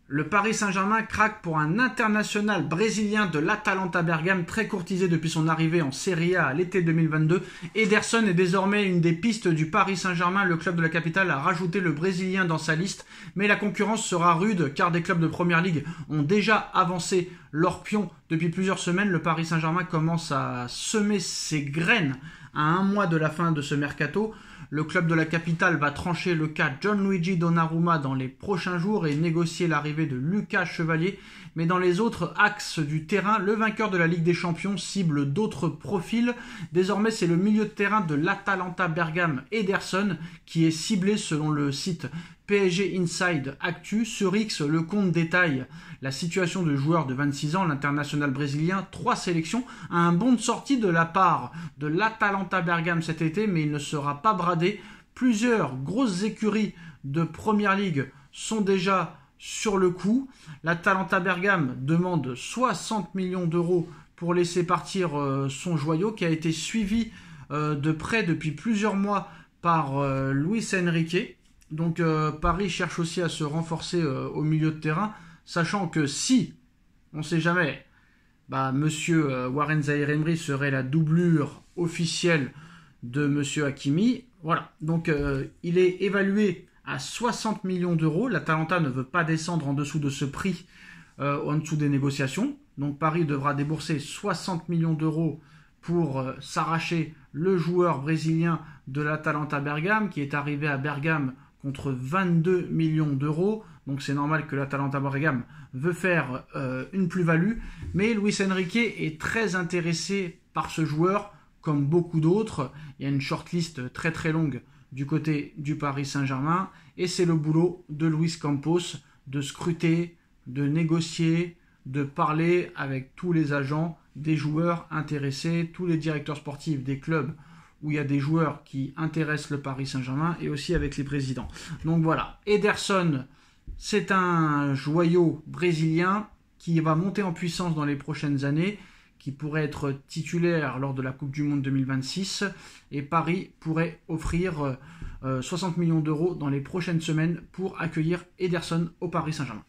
Le Paris Saint-Germain craque pour un international brésilien de l'Atalanta Bergame, très courtisé depuis son arrivée en Serie A à l'été 2022. Ederson est désormais une des pistes du Paris Saint-Germain. Le club de la capitale a rajouté le Brésilien dans sa liste, mais la concurrence sera rude car des clubs de Première Ligue ont déjà avancé leur pion depuis plusieurs semaines. Le Paris Saint-Germain commence à semer ses graines à un mois de la fin de ce mercato. Le club de la capitale va trancher le cas Gianluigi Donnarumma dans les prochains jours et négocier l'arrivée de Lucas Chevalier. Mais dans les autres axes du terrain, le vainqueur de la Ligue des Champions cible d'autres profils. Désormais, c'est le milieu de terrain de l'Atalanta Bergame, Ederson, qui est ciblé selon le site PSG Inside Actu. Sur X, le compte détaille la situation du joueur de 26 ans, l'international brésilien, 3 sélections, a un bon de sortie de la part de l'Atalanta Bergame cet été, mais il ne sera pas bradé. Plusieurs grosses écuries de Première Ligue sont déjà sur le coup. L'Atalanta Bergame demande 60 millions d'euros pour laisser partir son joyau, qui a été suivi de près depuis plusieurs mois par Luis Enrique. Donc Paris cherche aussi à se renforcer au milieu de terrain, sachant que si, on ne sait jamais, monsieur Warren Zaïre-Emery serait la doublure officielle de monsieur Hakimi. Voilà, donc il est évalué à 60 millions d'euros. L'Atalanta ne veut pas descendre en dessous de ce prix, en dessous des négociations. Donc Paris devra débourser 60 millions d'euros pour s'arracher le joueur brésilien de l'Atalanta Bergame, qui est arrivé à Bergame contre 22 millions d'euros. Donc c'est normal que l'Atalanta Bergame veut faire une plus-value. Mais Luis Enrique est très intéressé par ce joueur, comme beaucoup d'autres. Il y a une shortlist très très longue du côté du Paris Saint-Germain. Et c'est le boulot de Luis Campos de scruter, de négocier, de parler avec tous les agents des joueurs intéressés, tous les directeurs sportifs des clubs où il y a des joueurs qui intéressent le Paris Saint-Germain, et aussi avec les présidents. Donc voilà, Ederson, c'est un joyau brésilien qui va monter en puissance dans les prochaines années, qui pourrait être titulaire lors de la Coupe du Monde 2026, et Paris pourrait offrir 60 millions d'euros dans les prochaines semaines pour accueillir Ederson au Paris Saint-Germain.